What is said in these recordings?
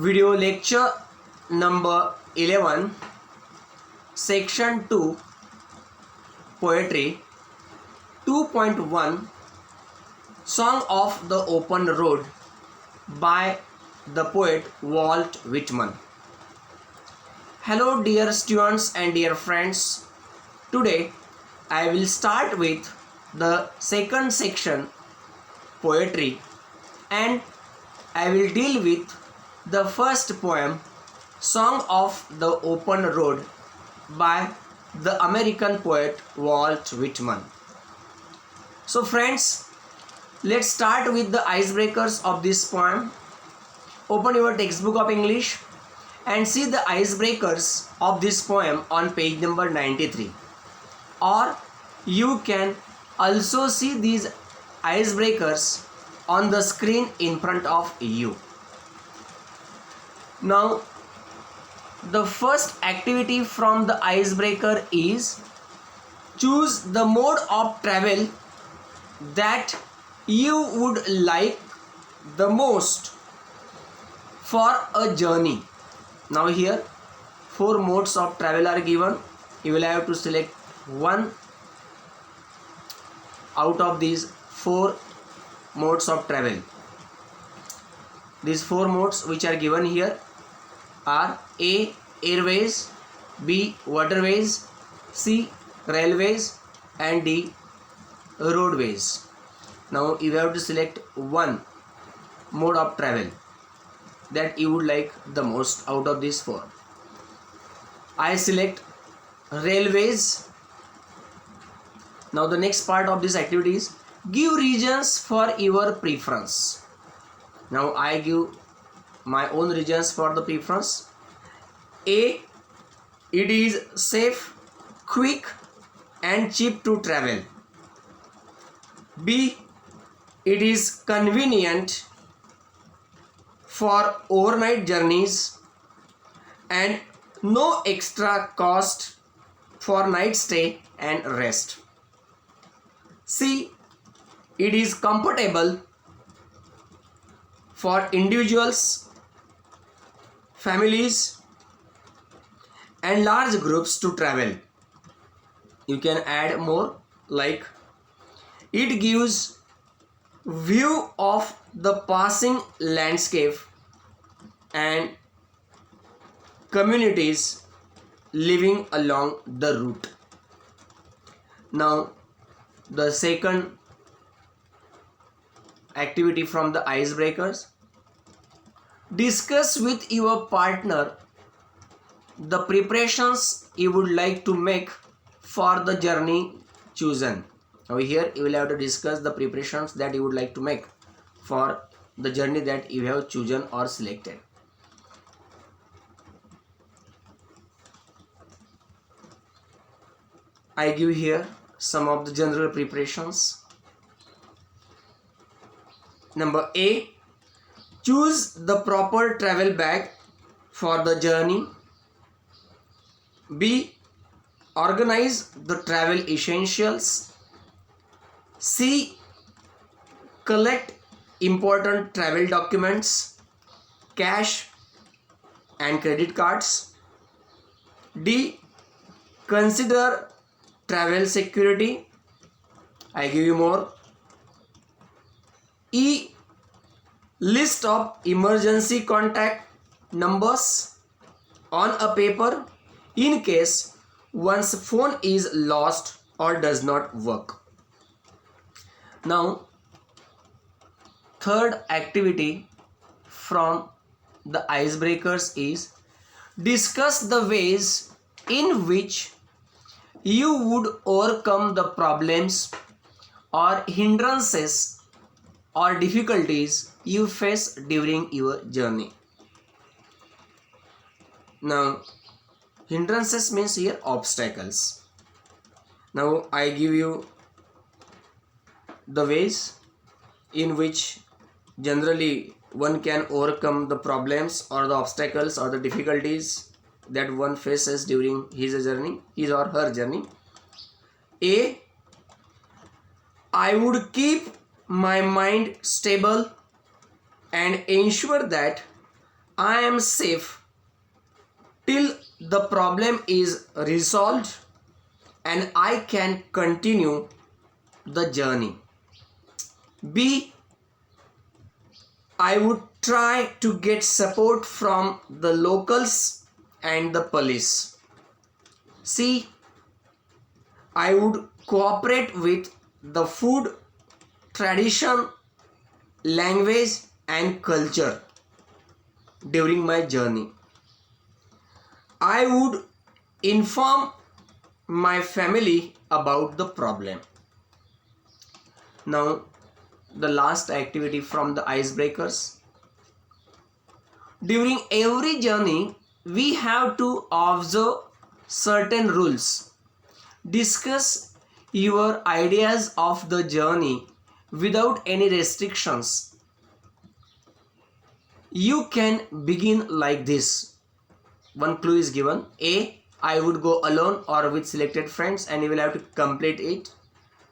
Video lecture number 11, section 2, poetry. 2.1, Song of the Open Road by the poet Walt Whitman. Hello dear students and dear friends. Today I will start with the second section, poetry, and I will deal with the first poem, Song of the Open Road by the American poet Walt Whitman. So friends, let's start with the icebreakers of this poem. Open your textbook of English and see the icebreakers of this poem on page number 93. Or you can also see these icebreakers on the screen in front of you. Now, the first activity from the icebreaker is choose the mode of travel that you would like the most for a journey. Now here 4 modes of travel are given. You will have to select one out of these 4 modes of travel. These 4 modes which are given here are A. Airways, B. Waterways, C. Railways, and D. Roadways. Now you have to select one mode of travel that you would like the most out of these 4. I select railways. Now the next part of this activity is give reasons for your preference. Now I give my own reasons for the preference. A. It is safe, quick and cheap to travel. B. It is convenient for overnight journeys and no extra cost for night stay and rest. C. It is comfortable for individuals, families and large groups to travel. You can add more like it gives view of the passing landscape and communities living along the route. Now the second activity from the icebreakers, discuss with your partner the preparations you would like to make for the journey chosen. Now here you will have to discuss the preparations that you would like to make for the journey that you have chosen or selected. I give here some of the general preparations. Number A, choose the proper travel bag for the journey. B, organize the travel essentials. C, collect important travel documents, cash and credit cards. D, consider travel security. I give you more. E, list of emergency contact numbers on a paper in case one's phone is lost or does not work. Now, third activity from the icebreakers is discuss the ways in which you would overcome the problems or hindrances or difficulties you face during your journey. Now, hindrances means here obstacles. Now I give you the ways in which generally one can overcome the problems or the obstacles or the difficulties that one faces during his or her journey. A, I would keep my mind stable and ensure that I am safe till the problem is resolved and I can continue the journey. B. I would try to get support from the locals and the police. C. I would cooperate with the food, tradition, language and culture during my journey. I would inform my family about the problem. Now, the last activity from the icebreakers. During every journey, we have to observe certain rules. Discuss your ideas of the journey without any restrictions. You can begin like this. One clue is given. A. I would go alone or with selected friends, and you will have to complete it,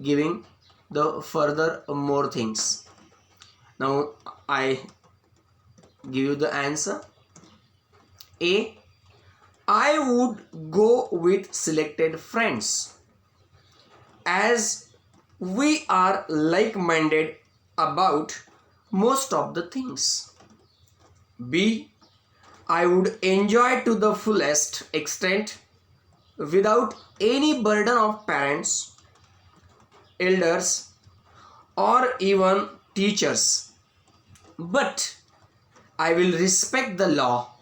giving the further more things. Now I give you the answer. A. I would go with selected friends as we are like-minded about most of the things. B. I would enjoy to the fullest extent without any burden of parents, elders, or even teachers. But I will respect the law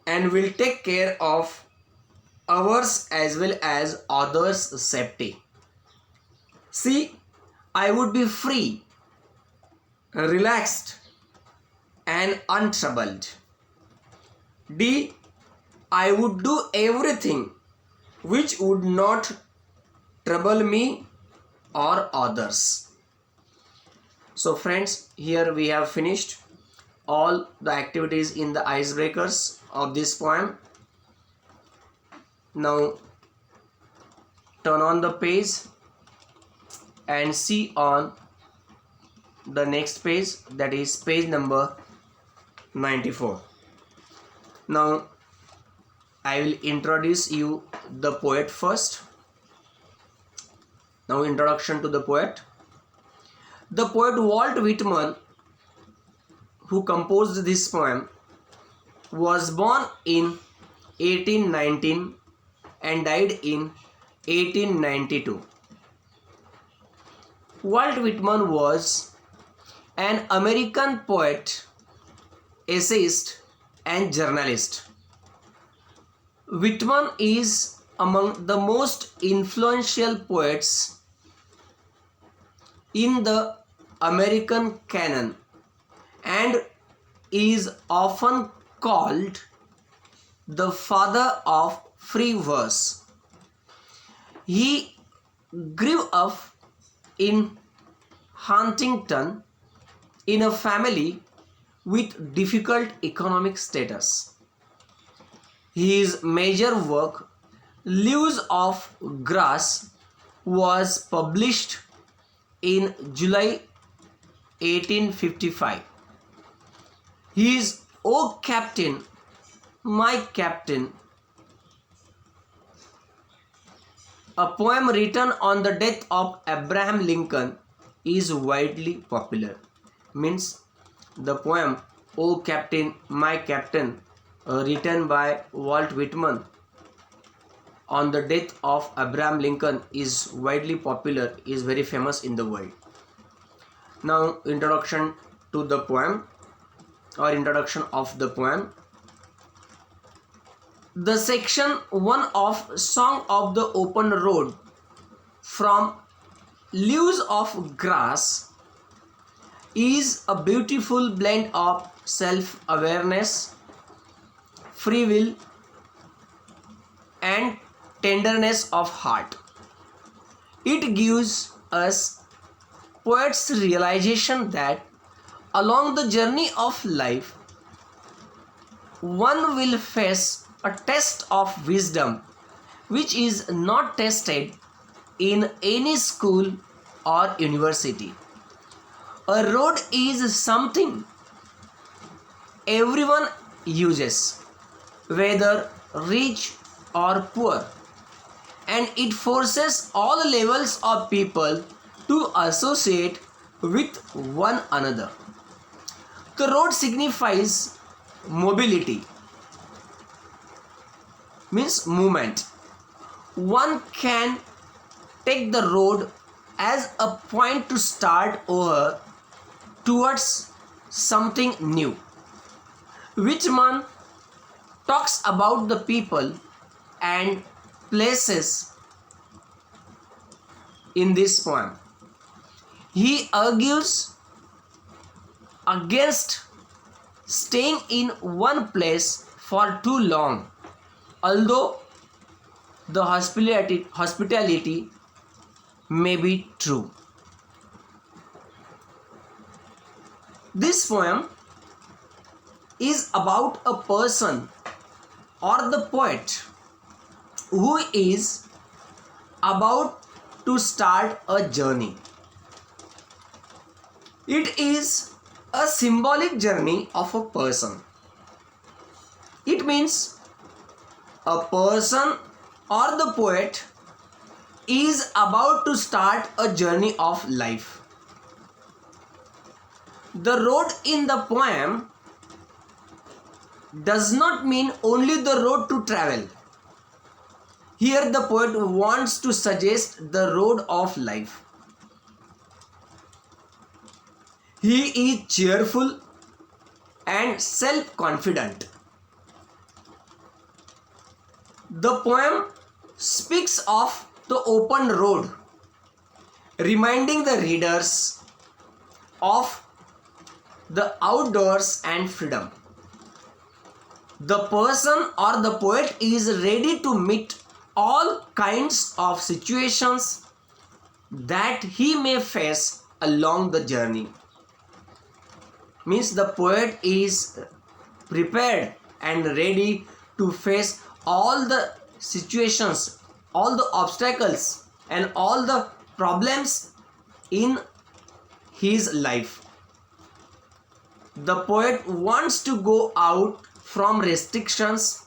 and will take care of ours as well as others' safety. C. I would be free, relaxed, and untroubled. D. I would do everything which would not trouble me or others. So friends, here we have finished all the activities in the icebreakers of this poem. Now turn on the page and see on the next page, that is page number 94. Now I will introduce you the poet first. Now introduction to the poet. The poet Walt Whitman, who composed this poem, was born in 1819 and died in 1892. Walt Whitman was an American poet, essayist, and journalist. Whitman is among the most influential poets in the American canon and is often called the father of free verse. He grew up in Huntington in a family with difficult economic status. His major work, Leaves of Grass, was published in July 1855. His O Captain, My Captain, a poem written on the death of Abraham Lincoln, is widely popular. Means the poem O Captain, My Captain, written by Walt Whitman on the death of Abraham Lincoln, is widely popular, is very famous in the world. Now introduction to the poem or introduction of the poem. The section 1 of Song of the Open Road from Leaves of Grass is a beautiful blend of self-awareness, free will, and tenderness of heart. It gives us poet's realization that along the journey of life, one will face a test of wisdom which is not tested in any school or university. A road is something everyone uses, whether rich or poor, and it forces all levels of people to associate with one another. The road signifies mobility, means movement. One can take the road as a point to start over towards something new. Whitman talks about the people and places in this poem. He argues against staying in one place for too long, although the hospitality may be true. This poem is about a person or the poet who is about to start a journey. It is a symbolic journey of a person. It means a person or the poet is about to start a journey of life. The road in the poem does not mean only the road to travel. Here the poet wants to suggest the road of life. He is cheerful and self-confident. The poem speaks of the open road, reminding the readers of the outdoors and freedom. The person or the poet is ready to meet all kinds of situations that he may face along the journey. Means the poet is prepared and ready to face all the situations, all the obstacles and all the problems in his life. The poet wants to go out from restrictions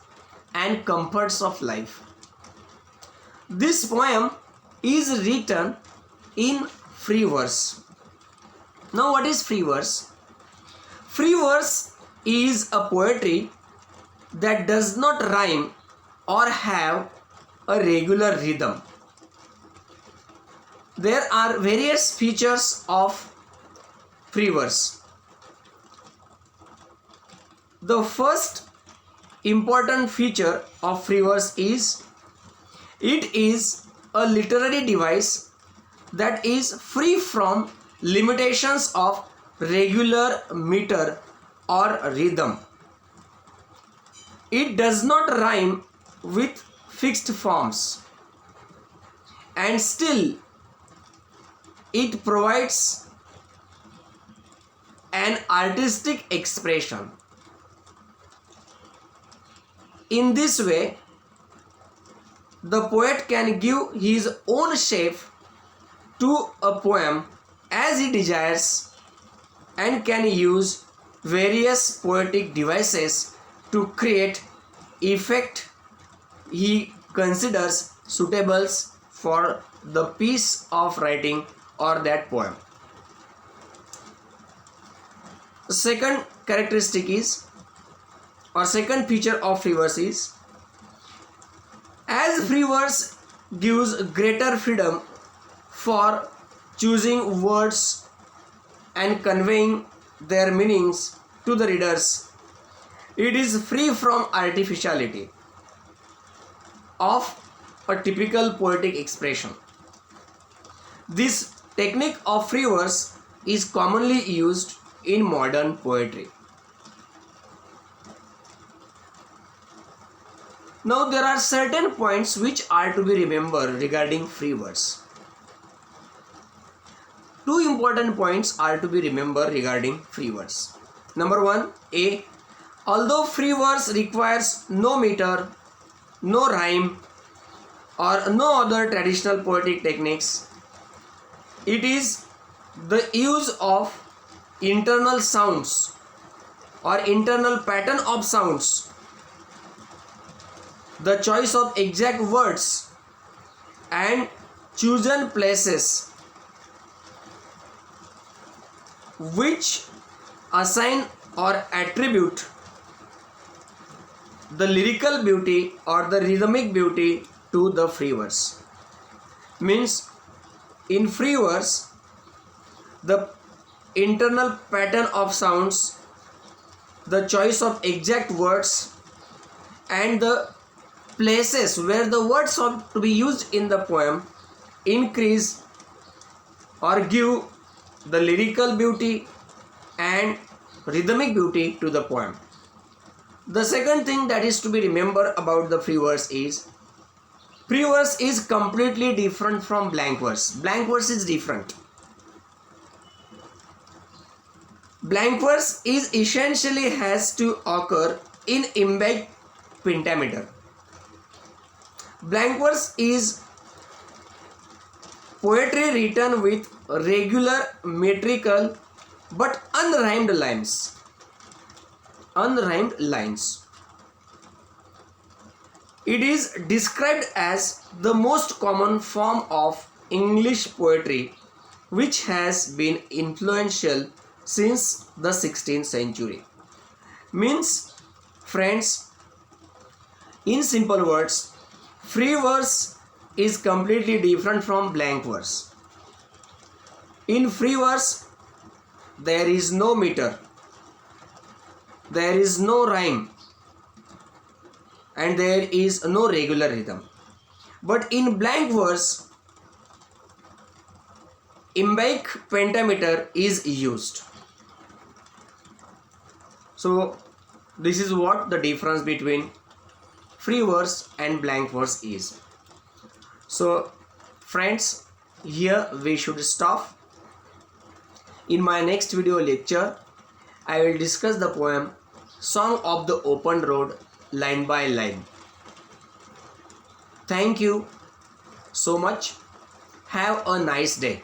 and comforts of life. This poem is written in free verse. Now what is free verse? Free verse is a poetry that does not rhyme or have a regular rhythm. There are various features of free verse. The first important feature of free verse is it is a literary device that is free from limitations of regular meter or rhythm. It does not rhyme with fixed forms, and still it provides an artistic expression. In this way, the poet can give his own shape to a poem as he desires and can use various poetic devices to create effect he considers suitable for the piece of writing or that poem. The second characteristic is, or second feature of free verse is, as free verse gives greater freedom for choosing words and conveying their meanings to the readers, it is free from artificiality of a typical poetic expression. This technique of free verse is commonly used in modern poetry. Now there are certain points which are to be remembered regarding free verse. Two important points are to be remembered regarding free verse. Number 1, A. Although free verse requires no meter, no rhyme or no other traditional poetic techniques, it is the use of internal sounds or internal pattern of sounds, the choice of exact words and chosen places which assign or attribute the lyrical beauty or the rhythmic beauty to the free verse. Means in free verse, the internal pattern of sounds, the choice of exact words and the places where the words are to be used in the poem increase or give the lyrical beauty and rhythmic beauty to the poem. The second thing that is to be remembered about the free verse is, free verse is completely different from blank verse. Blank verse is different. Blank verse is essentially has to occur in iambic pentameter. Blank verse is poetry written with regular metrical but unrhymed lines. It is described as the most common form of English poetry which has been influential since the 16th century. Means, friends, in simple words, free verse is completely different from blank verse. In free verse, there is no meter, there is no rhyme, and there is no regular rhythm. But in blank verse, iambic pentameter is used. So this is what the difference between free verse and blank verse is. So friends, here we should stop. In my next video lecture, I will discuss the poem Song of the Open Road line by line. Thank you so much. Have a nice day.